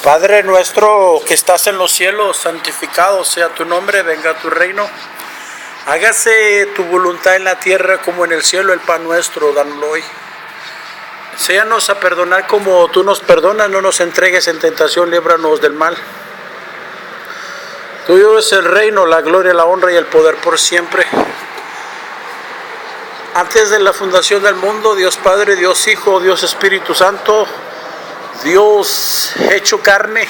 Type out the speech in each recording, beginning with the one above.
Padre nuestro que estás en los cielos, santificado sea tu nombre, venga tu reino. Hágase tu voluntad en la tierra como en el cielo. El pan nuestro, danoslo hoy. Enséñanos a perdonar como tú nos perdonas, no nos entregues en tentación, líbranos del mal. Tuyo es el reino, la gloria, la honra y el poder por siempre. Antes de la fundación del mundo, Dios Padre, Dios Hijo, Dios Espíritu Santo, Dios hecho carne,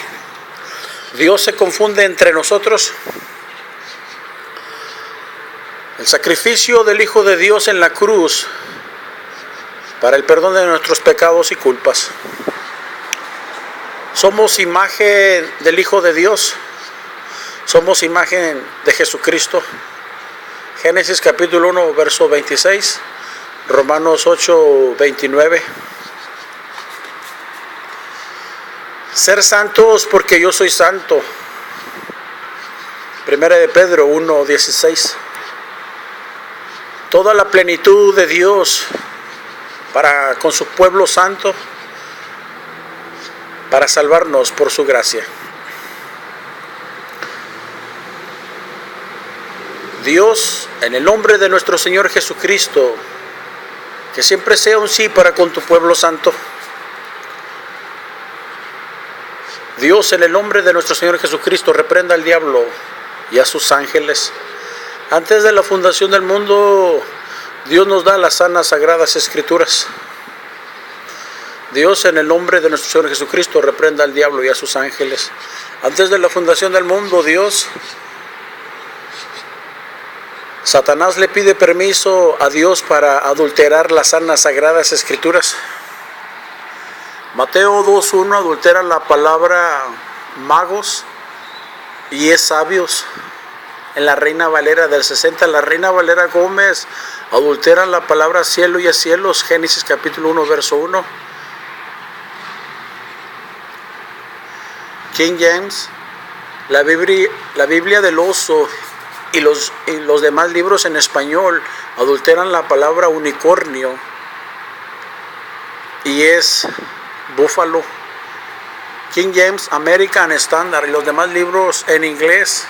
Dios se confunde entre nosotros. El sacrificio del Hijo de Dios en la cruz para el perdón de nuestros pecados y culpas. Somos imagen del Hijo de Dios, somos imagen de Jesucristo. Génesis capítulo 1, verso 26, Romanos 8, 29. Ser santos porque yo soy santo. Primera de Pedro 1, 16. Toda la plenitud de Dios para con su pueblo santo, para salvarnos por su gracia. Dios, en el nombre de nuestro Señor Jesucristo, que siempre sea un sí para con tu pueblo santo. Dios, en el nombre de nuestro Señor Jesucristo, reprenda al diablo y a sus ángeles. Antes de la fundación del mundo, Dios nos da las sanas, sagradas escrituras. Dios, en el nombre de nuestro Señor Jesucristo, reprenda al diablo y a sus ángeles. Antes de la fundación del mundo, Satanás le pide permiso a Dios para adulterar las sanas, sagradas escrituras. Mateo 2.1 adultera la palabra magos y es sabios. En la Reina Valera del 60, la Reina Valera Gómez adultera la palabra cielo y es cielos. Génesis capítulo 1, verso 1. King James, la Biblia del oso y los demás libros en español adulteran la palabra unicornio y es búfalo. King James American Standard y los demás libros en inglés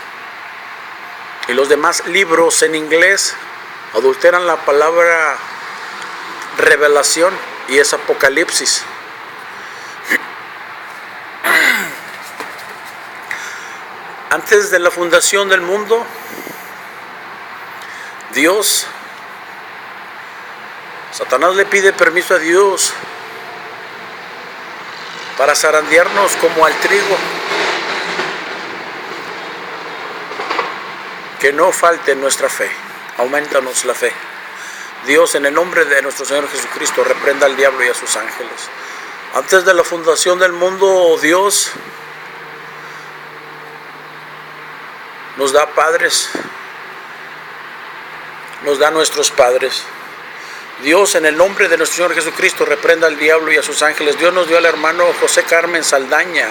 adulteran la palabra revelación y es apocalipsis. Antes de la fundación del mundo, Satanás le pide permiso a Dios para zarandearnos como al trigo. Que no falte nuestra fe, aumentanos la fe. Dios, en el nombre de nuestro Señor Jesucristo, reprenda al diablo y a sus ángeles. Antes de la fundación del mundo, Dios nos da padres, nos da nuestros padres. Dios, en el nombre de nuestro Señor Jesucristo, reprenda al diablo y a sus ángeles. Dios nos dio al hermano José Carmen Saldaña,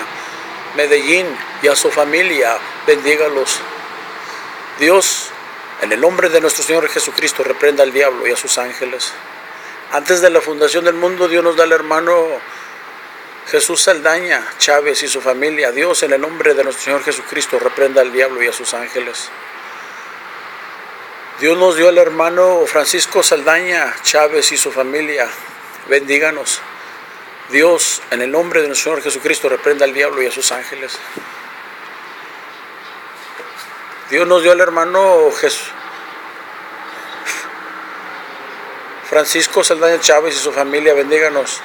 Medellín, y a su familia, bendígalos. Dios, en el nombre de nuestro Señor Jesucristo, reprenda al diablo y a sus ángeles. Antes de la fundación del mundo, Dios nos da al hermano Jesús Saldaña Chávez y su familia. Dios, en el nombre de nuestro Señor Jesucristo, reprenda al diablo y a sus ángeles. Dios nos dio al hermano Francisco Saldaña Chávez y su familia. Bendíganos. Dios, en el nombre de nuestro Señor Jesucristo, reprenda al diablo y a sus ángeles. Dios nos dio al hermano Francisco Saldaña Chávez y su familia. Bendíganos.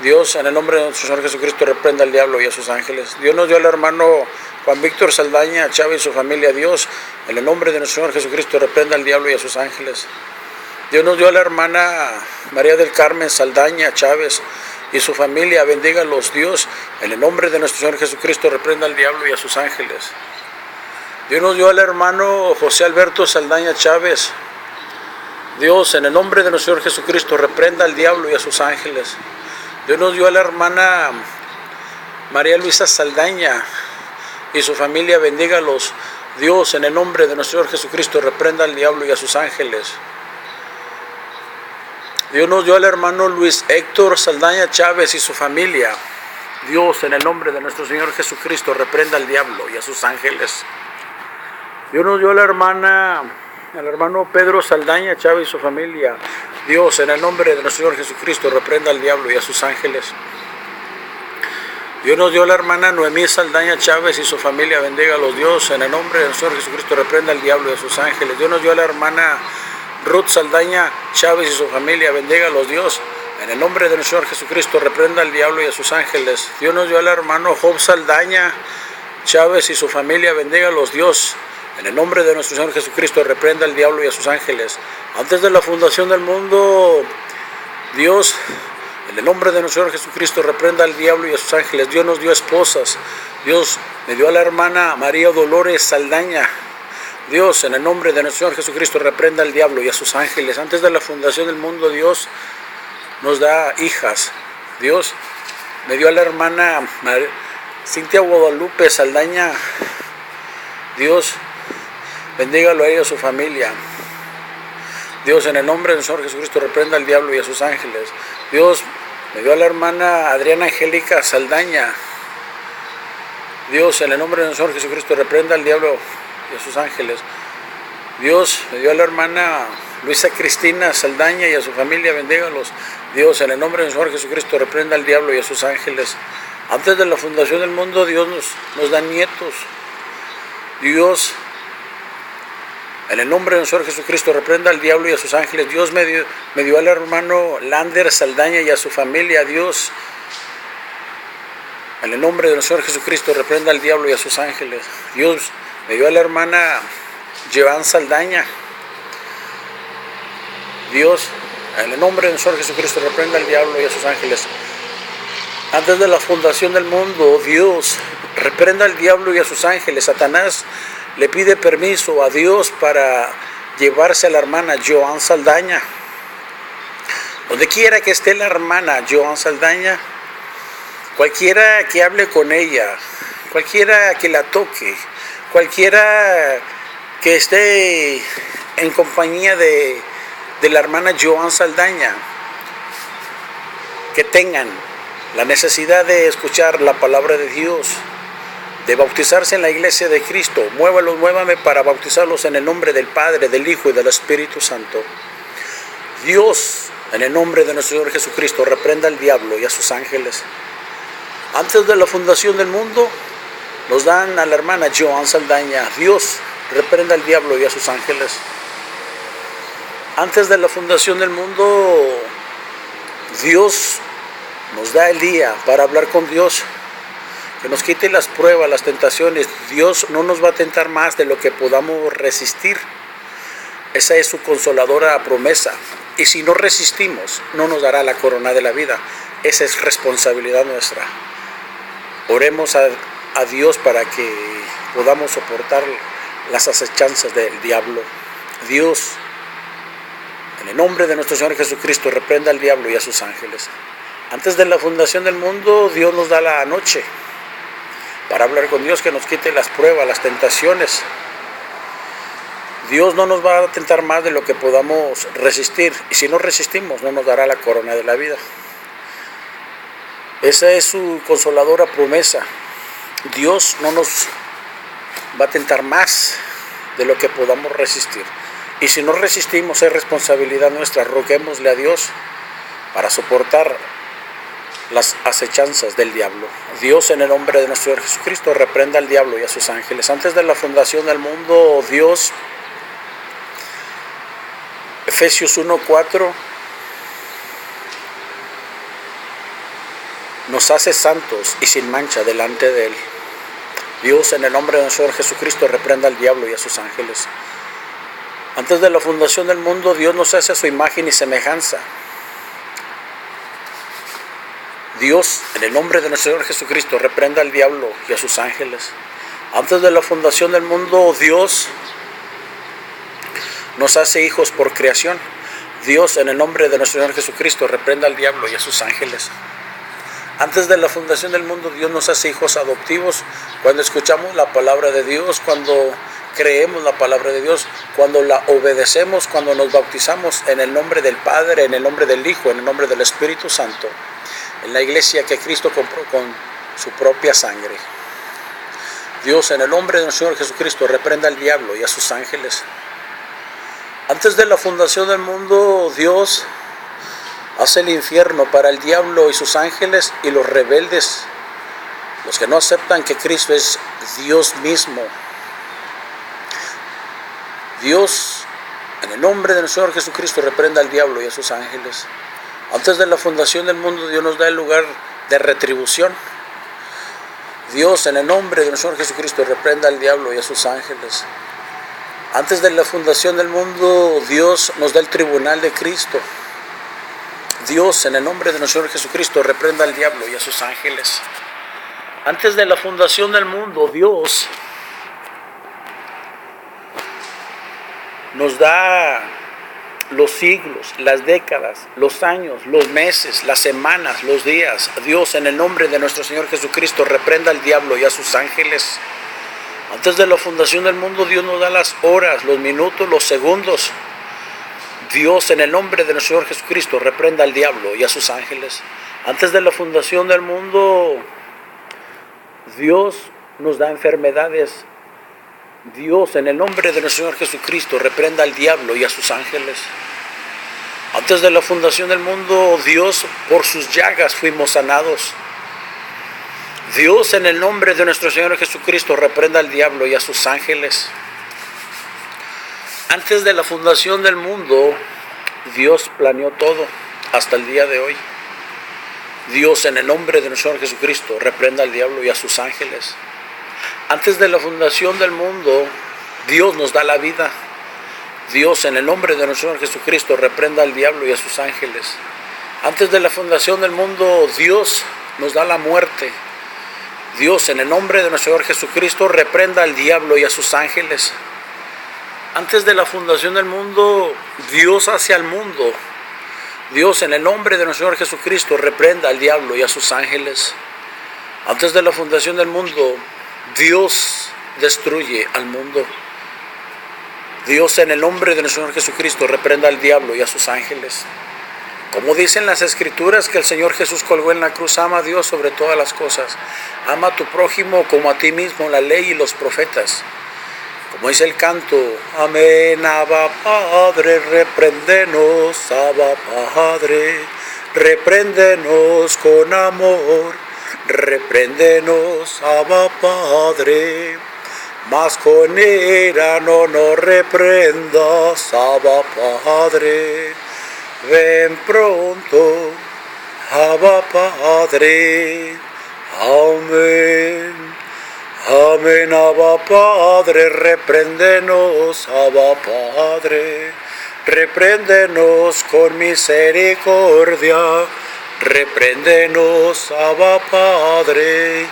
Dios, en el nombre de nuestro Señor Jesucristo, reprenda al diablo y a sus ángeles. Dios nos dio al hermano Juan Víctor Saldaña Chávez y su familia. Dios, en el nombre de nuestro Señor Jesucristo, reprenda al diablo y a sus ángeles. Dios nos dio a la hermana María del Carmen Saldaña Chávez y su familia. Bendígalos. Dios, en el nombre de nuestro Señor Jesucristo, reprenda al diablo y a sus ángeles. Dios nos dio al hermano José Alberto Saldaña Chávez. Dios, en el nombre de nuestro Señor Jesucristo, reprenda al diablo y a sus ángeles. Dios nos dio a la hermana María Luisa Saldaña y su familia. Bendígalos. Dios, en el nombre de nuestro Señor Jesucristo, reprenda al diablo y a sus ángeles. Dios nos dio al hermano Luis Héctor Saldaña Chávez y su familia. Dios, en el nombre de nuestro Señor Jesucristo, reprenda al diablo y a sus ángeles. Dios nos dio a la hermana, al hermano Pedro Saldaña Chávez y su familia. Dios, en el nombre de nuestro Señor Jesucristo, reprenda al diablo y a sus ángeles. Dios nos dio a la hermana Noemí Saldaña Chávez y su familia. Bendígalos, Dios, en el nombre de nuestro Señor Jesucristo, reprenda al diablo y a sus ángeles. Dios nos dio a la hermana Ruth Saldaña Chávez y su familia. Bendígalos, Dios, en el nombre de nuestro Señor Jesucristo, reprenda al diablo y a sus ángeles. Dios nos dio al hermano Job Saldaña Chávez y su familia. Bendígalos, Dios, en el nombre de nuestro Señor Jesucristo, reprenda al diablo y a sus ángeles. Antes de la fundación del mundo, Dios, en el nombre de nuestro Señor Jesucristo, reprenda al diablo y a sus ángeles. Dios nos dio esposas. Dios me dio a la hermana María Dolores Saldaña. Dios, en el nombre de nuestro Señor Jesucristo, reprenda al diablo y a sus ángeles. Antes de la fundación del mundo, Dios nos da hijas. Dios me dio a la hermana Cintia Guadalupe Saldaña. Dios, bendígalo a ella y a su familia. Dios, en el nombre del Señor Jesucristo, reprenda al diablo y a sus ángeles. Dios me dio a la hermana Adriana Angélica Saldaña. Dios, en el nombre del Señor Jesucristo, reprenda al diablo y a sus ángeles. Dios me dio a la hermana Luisa Cristina Saldaña y a su familia. Bendígalos. Dios, en el nombre del Señor Jesucristo, reprenda al diablo y a sus ángeles. Antes de la fundación del mundo, Dios nos da nietos. Dios, en el nombre del Señor Jesucristo, reprenda al diablo y a sus ángeles. Dios me dio al hermano Lander Saldaña y a su familia. Dios, en el nombre del Señor Jesucristo, reprenda al diablo y a sus ángeles. Dios me dio a la hermana Joan Saldaña. Dios, en el nombre del Señor Jesucristo, reprenda al diablo y a sus ángeles. Antes de la fundación del mundo, Dios, reprenda al diablo y a sus ángeles. Satanás le pide permiso a Dios para llevarse a la hermana Joan Saldaña. Donde quiera que esté la hermana Joan Saldaña, cualquiera que hable con ella, cualquiera que la toque, cualquiera que esté en compañía de la hermana Joan Saldaña, que tengan la necesidad de escuchar la palabra de Dios, de bautizarse en la iglesia de Cristo, muévame para bautizarlos en el nombre del Padre, del Hijo y del Espíritu Santo. Dios, en el nombre de nuestro Señor Jesucristo, reprenda al diablo y a sus ángeles. Antes de la fundación del mundo, nos dan a la hermana Joan Saldaña. Dios, reprenda al diablo y a sus ángeles. Antes de la fundación del mundo, Dios nos da el día para hablar con Dios, que nos quite las pruebas, las tentaciones. Dios no nos va a tentar más de lo que podamos resistir. Esa es su consoladora promesa. Y si no resistimos, no nos dará la corona de la vida. Esa es responsabilidad nuestra. Oremos a Dios para que podamos soportar las acechanzas del diablo. Dios, en el nombre de nuestro Señor Jesucristo, reprenda al diablo y a sus ángeles. Antes de la fundación del mundo, Dios nos da la noche para hablar con Dios, que nos quite las pruebas, las tentaciones. Dios no nos va a tentar más de lo que podamos resistir. Y si no resistimos, no nos dará la corona de la vida. Esa es su consoladora promesa. Dios no nos va a tentar más de lo que podamos resistir. Y si no resistimos, es responsabilidad nuestra. Roguémosle a Dios para soportar las acechanzas del diablo. Dios, en el nombre de nuestro Señor Jesucristo, reprenda al diablo y a sus ángeles. Antes de la fundación del mundo, Dios, Efesios 1:4, nos hace santos y sin mancha delante de Él. Dios, en el nombre de nuestro Señor Jesucristo, reprenda al diablo y a sus ángeles. Antes de la fundación del mundo, Dios nos hace a su imagen y semejanza. Dios, en el nombre de nuestro Señor Jesucristo, reprenda al diablo y a sus ángeles. Antes de la fundación del mundo, Dios nos hace hijos por creación. Dios, en el nombre de nuestro Señor Jesucristo, reprenda al diablo y a sus ángeles. Antes de la fundación del mundo, Dios nos hace hijos adoptivos. Cuando escuchamos la palabra de Dios, cuando creemos la palabra de Dios, cuando la obedecemos, cuando nos bautizamos en el nombre del Padre, en el nombre del Hijo, en el nombre del Espíritu Santo, en la iglesia que Cristo compró con su propia sangre. Dios, en el nombre de nuestro Señor Jesucristo, reprenda al diablo y a sus ángeles. Antes de la fundación del mundo, Dios hace el infierno para el diablo y sus ángeles y los rebeldes, los que no aceptan que Cristo es Dios mismo. Dios, en el nombre de nuestro Señor Jesucristo, reprenda al diablo y a sus ángeles. Antes de la fundación del mundo, Dios nos da el lugar de retribución. Dios, en el nombre de nuestro Señor Jesucristo, reprenda al diablo y a sus ángeles. Antes de la fundación del mundo, Dios nos da el tribunal de Cristo. Dios, en el nombre de nuestro Señor Jesucristo, reprenda al diablo y a sus ángeles. Antes de la fundación del mundo, Dios nos da los siglos, las décadas, los años, los meses, las semanas, los días. Dios, en el nombre de nuestro Señor Jesucristo, reprenda al diablo y a sus ángeles. Antes de la fundación del mundo, Dios nos da las horas, los minutos, los segundos. Dios, en el nombre de nuestro Señor Jesucristo, reprenda al diablo y a sus ángeles. Antes de la fundación del mundo, Dios nos da enfermedades. Dios, en el nombre de nuestro Señor Jesucristo, reprenda al diablo y a sus ángeles. Antes de la fundación del mundo, Dios, por sus llagas fuimos sanados. Dios, en el nombre de nuestro Señor Jesucristo, reprenda al diablo y a sus ángeles. Antes de la fundación del mundo, Dios planeó todo hasta el día de hoy. Dios, en el nombre de nuestro Señor Jesucristo, reprenda al diablo y a sus ángeles. Antes de la fundación del mundo, Dios nos da la vida. Dios, en el nombre de nuestro Señor Jesucristo, reprenda al diablo y a sus ángeles. Antes de la fundación del mundo, Dios nos da la muerte. Dios, en el nombre de nuestro Señor Jesucristo, reprenda al diablo y a sus ángeles. Antes de la fundación del mundo, Dios hace al mundo. Dios, en el nombre de nuestro Señor Jesucristo, reprenda al diablo y a sus ángeles. Antes de la fundación del mundo, Dios destruye al mundo. Dios, en el nombre de nuestro Señor Jesucristo, reprenda al diablo y a sus ángeles. Como dicen las Escrituras que el Señor Jesús colgó en la cruz, ama a Dios sobre todas las cosas. Ama a tu prójimo como a ti mismo, la ley y los profetas. Como dice el canto, amén, Abba Padre, repréndenos, Abba Padre, repréndenos con amor, repréndenos, Abba Padre, mas con ira no nos reprendas, Abba Padre, ven pronto, Abba Padre, amén. Amén, Abba Padre, repréndenos, Abba Padre, repréndenos con misericordia, repréndenos, Abba Padre,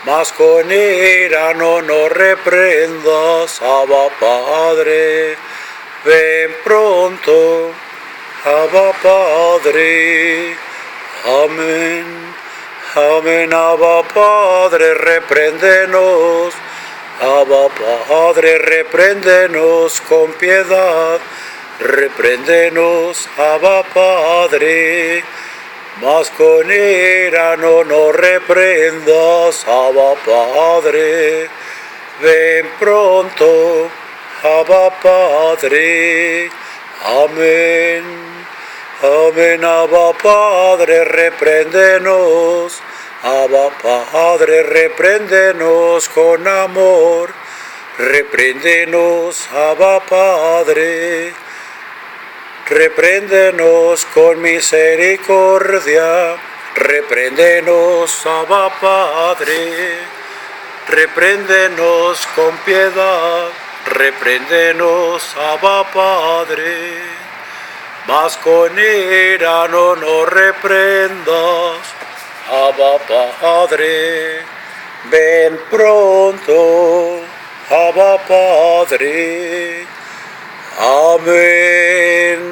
mas con ira no nos reprendas, Abba Padre, ven pronto, Abba Padre, amén. Amén, Abba Padre, repréndenos, Abba Padre, repréndenos con piedad, repréndenos, Abba Padre, mas con ira no nos reprendas, Abba Padre, ven pronto, Abba Padre, amén. Amén, Abba Padre, repréndenos, Abba Padre, repréndenos con amor, repréndenos, Abba Padre, repréndenos con misericordia, repréndenos, Abba Padre, repréndenos con piedad, repréndenos, Abba Padre, mas con ira no nos reprendas, Abba Padre, ven pronto, Abba Padre, amén.